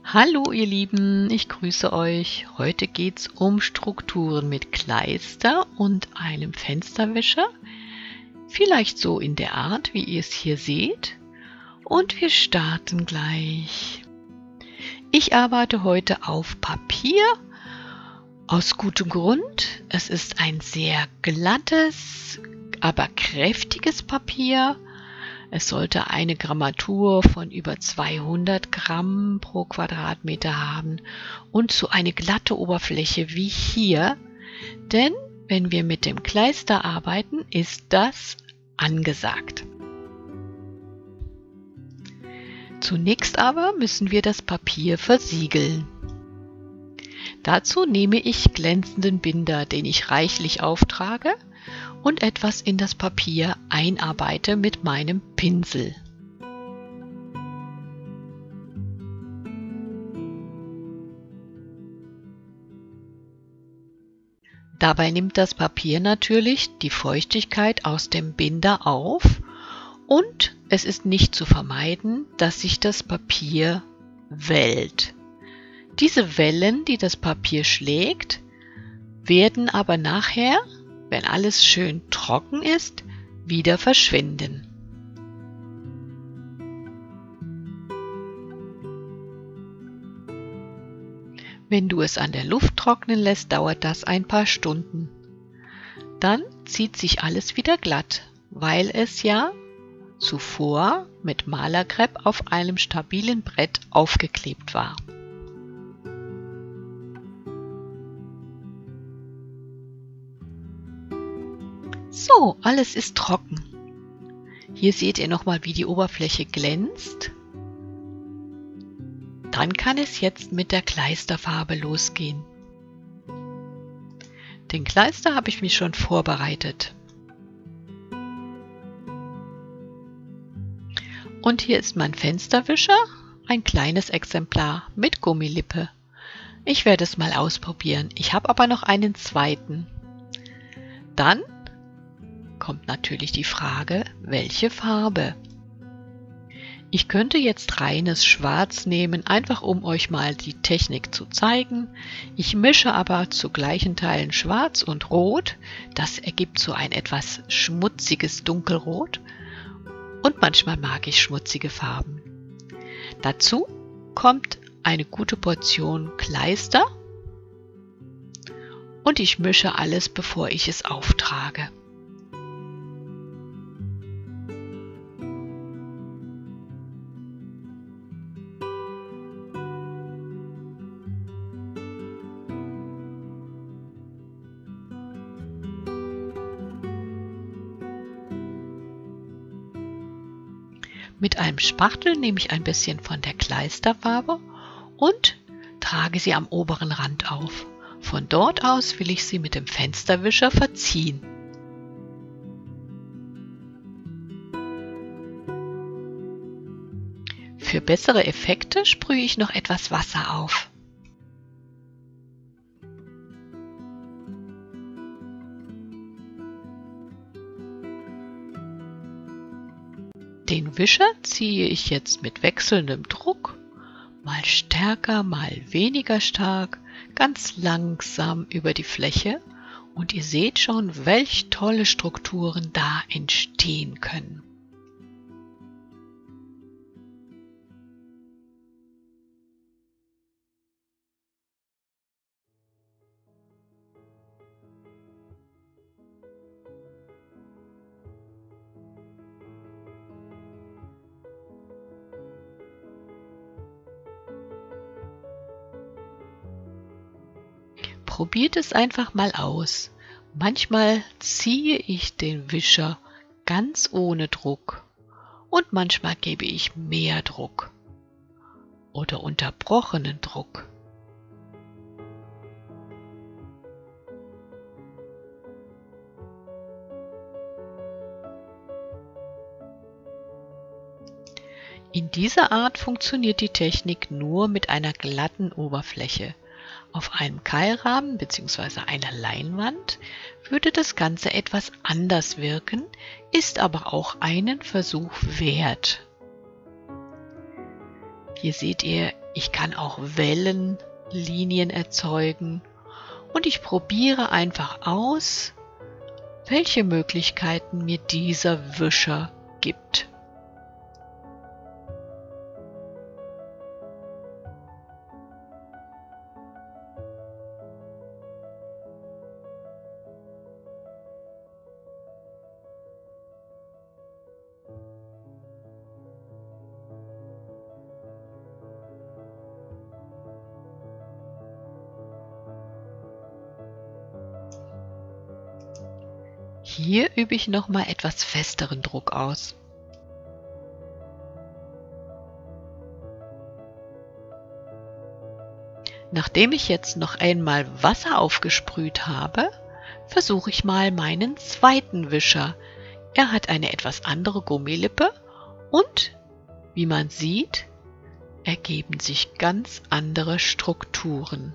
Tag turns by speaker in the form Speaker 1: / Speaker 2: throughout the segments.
Speaker 1: Hallo ihr Lieben, ich grüße euch. Heute geht's um Strukturen mit Kleister und einem Fensterwischer. Vielleicht so in der Art, wie ihr es hier seht. Und wir starten gleich. Ich arbeite heute auf Papier. Aus gutem Grund. Es ist ein sehr glattes, aber kräftiges Papier. Es sollte eine Grammatur von über 200 Gramm pro Quadratmeter haben und so eine glatte Oberfläche wie hier, denn wenn wir mit dem Kleister arbeiten, ist das angesagt. Zunächst aber müssen wir das Papier versiegeln. Dazu nehme ich glänzenden Binder, den ich reichlich auftrage, und etwas in das Papier einarbeite mit meinem Pinsel. Dabei nimmt das Papier natürlich die Feuchtigkeit aus dem Binder auf und es ist nicht zu vermeiden, dass sich das Papier wellt. Diese Wellen, die das Papier schlägt, werden aber nachher, wenn alles schön trocken ist, wieder verschwinden. Wenn du es an der Luft trocknen lässt, dauert das ein paar Stunden. Dann zieht sich alles wieder glatt, weil es ja zuvor mit Malerkrepp auf einem stabilen Brett aufgeklebt war. So, alles ist trocken. Hier seht ihr nochmal, wie die Oberfläche glänzt. Dann kann es jetzt mit der Kleisterfarbe losgehen. Den Kleister habe ich mir schon vorbereitet. Und hier ist mein Fensterwischer, ein kleines Exemplar mit Gummilippe. Ich werde es mal ausprobieren. Ich habe aber noch einen zweiten. Dann kommt natürlich die Frage, welche Farbe? Ich könnte jetzt reines Schwarz nehmen, einfach um euch mal die Technik zu zeigen. Ich mische aber zu gleichen Teilen Schwarz und Rot. Das ergibt so ein etwas schmutziges Dunkelrot. Und manchmal mag ich schmutzige Farben. Dazu kommt eine gute Portion Kleister. Und ich mische alles, bevor ich es auftrage. Mit einem Spachtel nehme ich ein bisschen von der Kleisterfarbe und trage sie am oberen Rand auf. Von dort aus will ich sie mit dem Fensterwischer verziehen. Für bessere Effekte sprühe ich noch etwas Wasser auf. Den Wischer ziehe ich jetzt mit wechselndem Druck, mal stärker, mal weniger stark, ganz langsam über die Fläche und ihr seht schon, welch tolle Strukturen da entstehen können. Probiert es einfach mal aus. Manchmal ziehe ich den Wischer ganz ohne Druck und manchmal gebe ich mehr Druck oder unterbrochenen Druck. In dieser Art funktioniert die Technik nur mit einer glatten Oberfläche. Auf einem Keilrahmen bzw. einer Leinwand würde das Ganze etwas anders wirken, ist aber auch einen Versuch wert. Hier seht ihr, Ich kann auch Wellenlinien erzeugen und ich probiere einfach aus, welche Möglichkeiten mir dieser Wischer gibt. Hier übe ich nochmal etwas festeren Druck aus. Nachdem ich jetzt noch einmal Wasser aufgesprüht habe, versuche ich mal meinen zweiten Wischer. Er hat eine etwas andere Gummilippe und, wie man sieht, ergeben sich ganz andere Strukturen.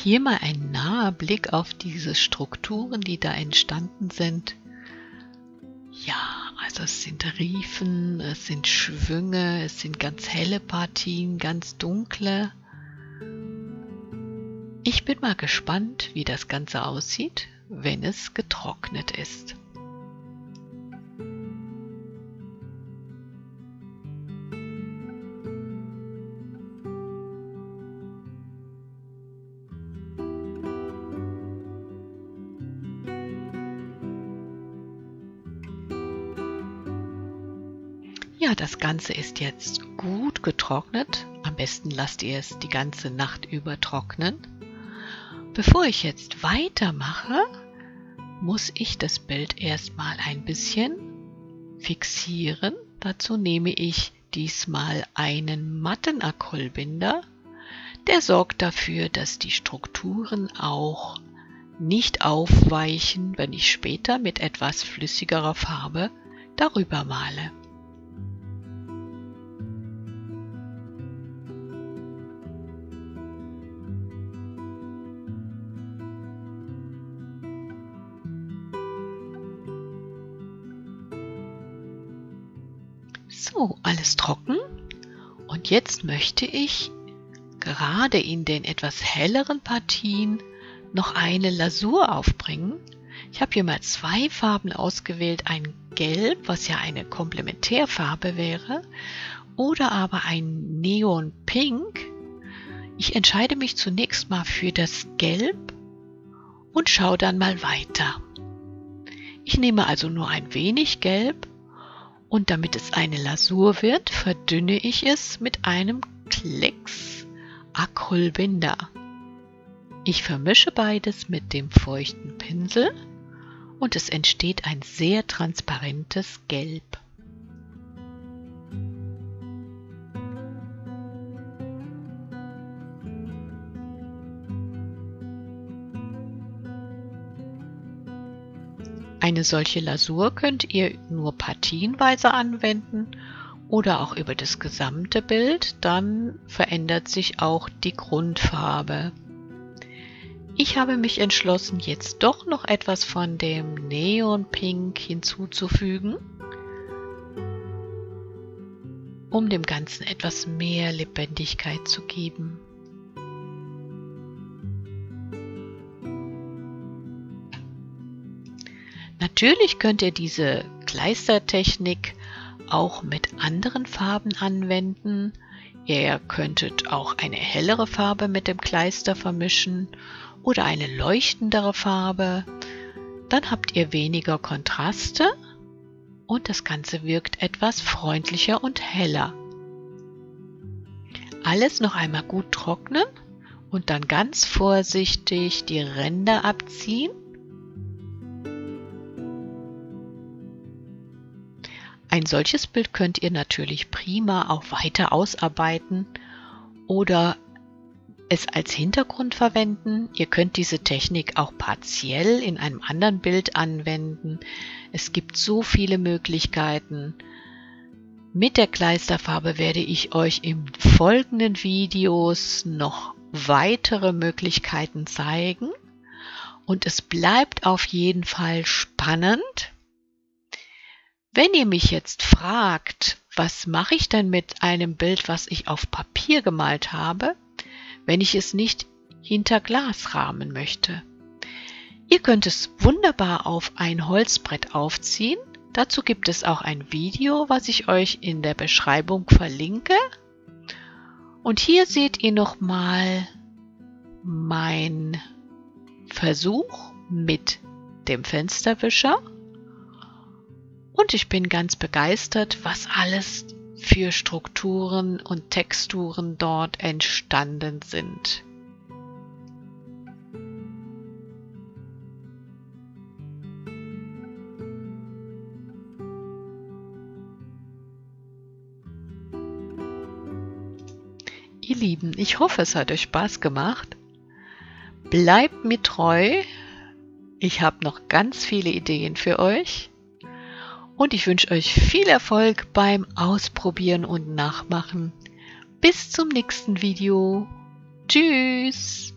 Speaker 1: Hier mal ein naher Blick auf diese Strukturen, die da entstanden sind. Ja, also es sind Riefen, es sind Schwünge, es sind ganz helle Partien, ganz dunkle. Ich bin mal gespannt, wie das Ganze aussieht, wenn es getrocknet ist. Ja, das Ganze ist jetzt gut getrocknet. Am besten lasst ihr es die ganze Nacht über trocknen. Bevor ich jetzt weitermache, muss ich das Bild erstmal ein bisschen fixieren. Dazu nehme ich diesmal einen matten Acrylbinder. Der sorgt dafür, dass die Strukturen auch nicht aufweichen, wenn ich später mit etwas flüssigerer Farbe darüber male. So, alles trocken. Und jetzt möchte ich gerade in den etwas helleren Partien noch eine Lasur aufbringen. Ich habe hier mal zwei Farben ausgewählt, ein Gelb, was ja eine Komplementärfarbe wäre, oder aber ein Neon Pink. Ich entscheide mich zunächst mal für das Gelb und schaue dann mal weiter. Ich nehme also nur ein wenig Gelb und damit es eine Lasur wird, verdünne ich es mit einem Klecks Acrylbinder. Ich vermische beides mit dem feuchten Pinsel und es entsteht ein sehr transparentes Gelb. Eine solche Lasur könnt ihr nur partienweise anwenden oder auch über das gesamte Bild, dann verändert sich auch die Grundfarbe. Ich habe mich entschlossen, jetzt doch noch etwas von dem Neon Pink hinzuzufügen, um dem Ganzen etwas mehr Lebendigkeit zu geben. Natürlich könnt ihr diese Kleistertechnik auch mit anderen Farben anwenden. Ihr könntet auch eine hellere Farbe mit dem Kleister vermischen oder eine leuchtendere Farbe. Dann habt ihr weniger Kontraste und das Ganze wirkt etwas freundlicher und heller. Alles noch einmal gut trocknen und dann ganz vorsichtig die Ränder abziehen. Ein solches Bild könnt ihr natürlich prima auch weiter ausarbeiten oder es als Hintergrund verwenden. Ihr könnt diese Technik auch partiell in einem anderen Bild anwenden. Es gibt so viele Möglichkeiten. Mit der Kleisterfarbe werde ich euch in folgenden Videos noch weitere Möglichkeiten zeigen. Und es bleibt auf jeden Fall spannend. Wenn ihr mich jetzt fragt, was mache ich denn mit einem Bild, was ich auf Papier gemalt habe, wenn ich es nicht hinter Glas rahmen möchte? Ihr könnt es wunderbar auf ein Holzbrett aufziehen. Dazu gibt es auch ein Video, was ich euch in der Beschreibung verlinke. Und hier seht ihr nochmal mein Versuch mit dem Fensterwischer. Und ich bin ganz begeistert, was alles für Strukturen und Texturen dort entstanden sind. Ihr Lieben, ich hoffe, es hat euch Spaß gemacht. Bleibt mir treu. Ich habe noch ganz viele Ideen für euch. Und ich wünsche euch viel Erfolg beim Ausprobieren und Nachmachen. Bis zum nächsten Video. Tschüss!